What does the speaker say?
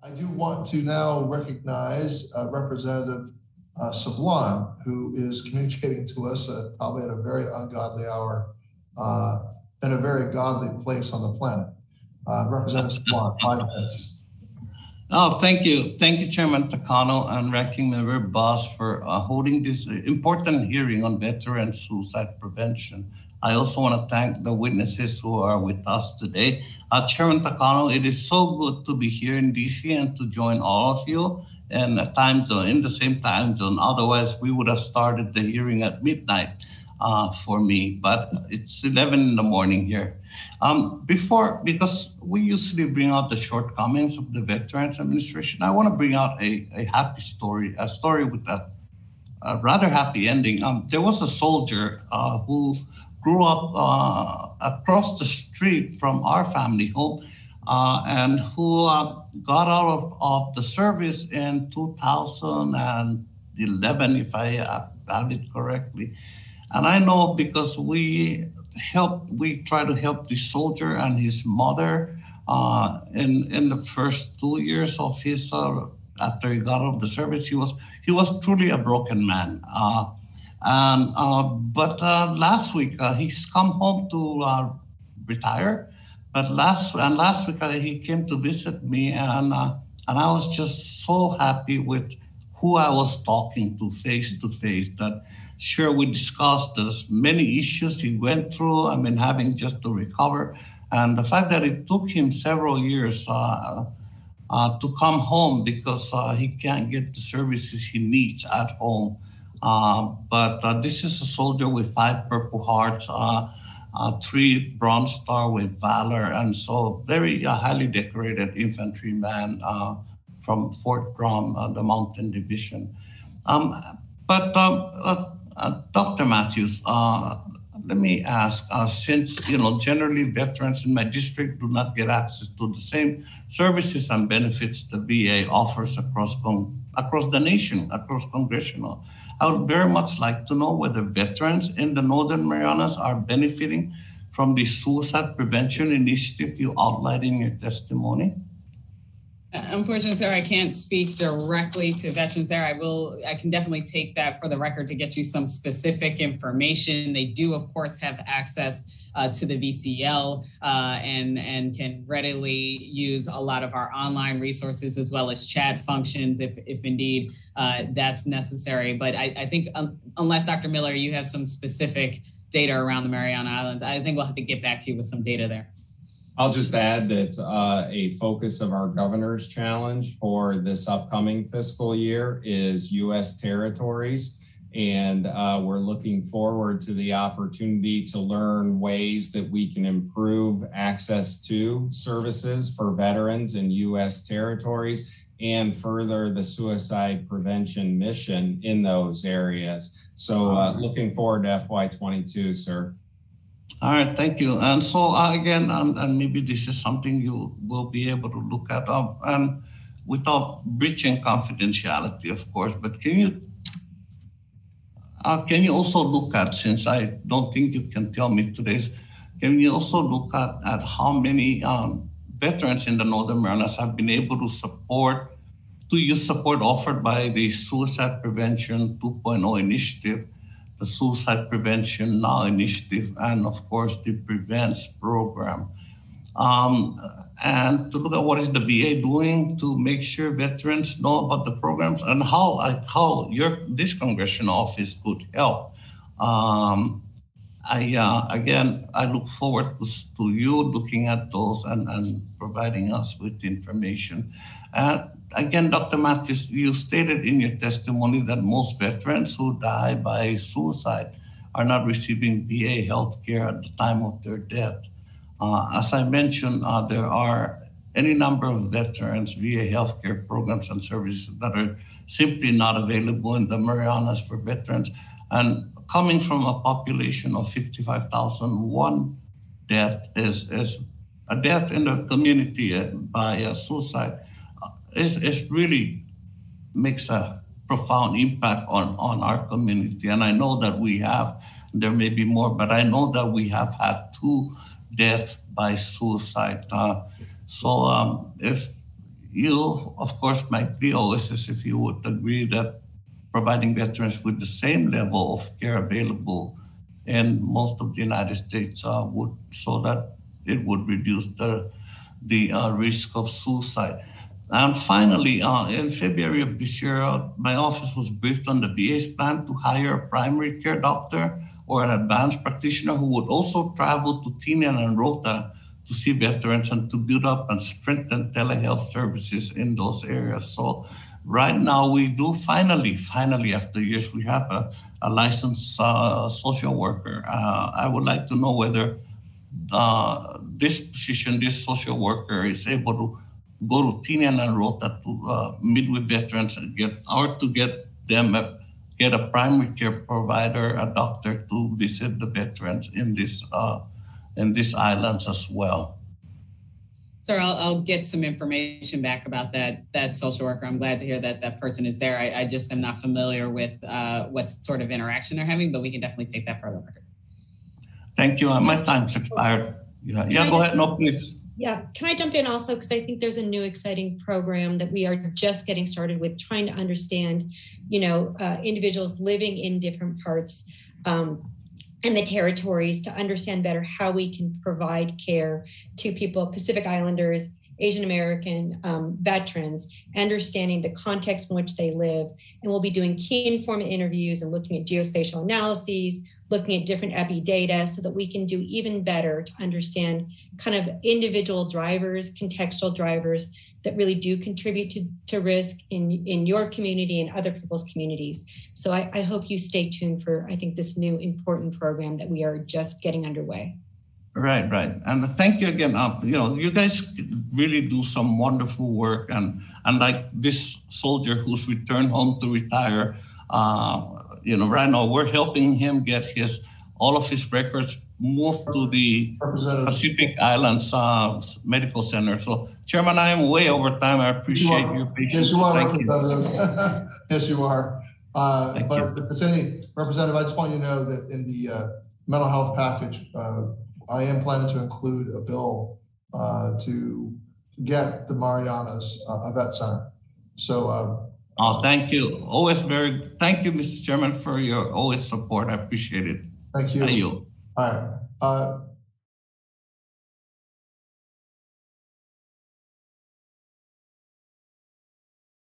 I do want to now recognize Representative Sablan, who is communicating to us probably at a very ungodly hour in a very godly place on the planet. Representative Sablan, 5 minutes. Oh, thank you. Thank you, Chairman Takano and Ranking Member Boss for holding this important hearing on veteran suicide prevention. I also want to thank the witnesses who are with us today. Chairman Takano, it is so good to be here in DC and to join all of you in a time zone, in the same time zone. Otherwise, we would have started the hearing at midnight for me, but it's 11 in the morning here. Because we usually bring out the shortcomings of the Veterans Administration, I want to bring out a happy story, a story with a rather happy ending. There was a soldier who grew up across the street from our family home and who got out of the service in 2011, if I have it correctly. And I know because we try to help the soldier and his mother in the first 2 years of his after he got out of the service. He was truly a broken man. But last week he's come home to retire. But last week he came to visit me, and I was just so happy with who I was talking to face. That sure, we discussed the many issues he went through. I mean, having just to recover, and the fact that it took him several years to come home because he can't get the services he needs at home. But this is a soldier with 5 Purple Hearts, 3 Bronze Star with Valor, and so very highly decorated infantryman from Fort Drum, the Mountain Division. Dr. Matthews, let me ask, since generally veterans in my district do not get access to the same services and benefits the VA offers across the nation, across congressional, I would very much like to know whether veterans in the Northern Marianas are benefiting from the suicide prevention initiative you outlined in your testimony. Unfortunately, sir, I can't speak directly to veterans there. I can definitely take that for the record to get you some specific information. They do, of course, have access to the VCL and can readily use a lot of our online resources as well as chat functions if indeed that's necessary. But I think unless Dr. Miller, you have some specific data around the Mariana Islands, I think we'll have to get back to you with some data there. I'll just add that a focus of our governor's challenge for this upcoming fiscal year is U.S. territories. And we're looking forward to the opportunity to learn ways that we can improve access to services for veterans in U.S. territories and further the suicide prevention mission in those areas. So looking forward to FY22, sir. All right, thank you. And so again, and maybe this is something you will be able to look at, and without breaching confidentiality, of course. But can you also look at, since I don't think you can tell me today, can you also look at how many veterans in the Northern Marianas have been able to use support offered by the Suicide Prevention 2.0 initiative, the Suicide Prevention Now initiative, and of course the Prevents program, and to look at what is the VA doing to make sure veterans know about the programs and how this congressional office could help. I look forward to you looking at those and providing us with information. Again, Dr. Matthews, you stated in your testimony that most veterans who die by suicide are not receiving VA health care at the time of their death. As I mentioned, there are any number of veterans VA healthcare programs and services that are simply not available in the Marianas for veterans. And coming from a population of 55,000, one death is a death in the community by suicide. It really makes a profound impact on our community. And I know that we have, there may be more, but I know that we have had 2 deaths by suicide. So if you, of course, my plea always is if you would agree that providing veterans with the same level of care available in most of the United States would, so that it would reduce the risk of suicide. And finally, in February of this year, my office was briefed on the VA's plan to hire a primary care doctor or an advanced practitioner who would also travel to Tinian and Rota to see veterans and to build up and strengthen telehealth services in those areas. So right now we do finally, after years, we have a licensed social worker. I would like to know whether this position, this social worker, is able to go to Tinian and Rota to meet with veterans and get a primary care provider, a doctor to visit the veterans in these islands as well. Sir, I'll get some information back about that social worker. I'm glad to hear that person is there. I just am not familiar with what sort of interaction they're having, but we can definitely take that for the record. Thank you. My time's expired. Yeah, go ahead. No, please. Yeah, can I jump in also? Because I think there's a new exciting program that we are just getting started with, trying to understand, individuals living in different parts and the territories to understand better how we can provide care to people, Pacific Islanders, Asian American veterans, understanding the context in which they live. And we'll be doing key informant interviews and looking at geospatial analyses, looking at different epi data so that we can do even better to understand kind of individual drivers, contextual drivers that really do contribute to risk in your community and other people's communities. So I hope you stay tuned for, I think, this new important program that we are just getting underway. Right. And thank you again. You guys really do some wonderful work. And like this soldier who's returned home to retire, right now we're helping him get all of his records moved to the Pacific Islands Medical Center. So, Chairman, I am way over time. I appreciate your patience. Yes, you are, Representative. Yes, you are. But if it's any, Representative, I just want you to know that in the mental health package, I am planning to include a bill to get the Marianas a vet center. So, thank you. Thank you, Mr. Chairman, for your always support. I appreciate it. Thank you. Thank you. All right.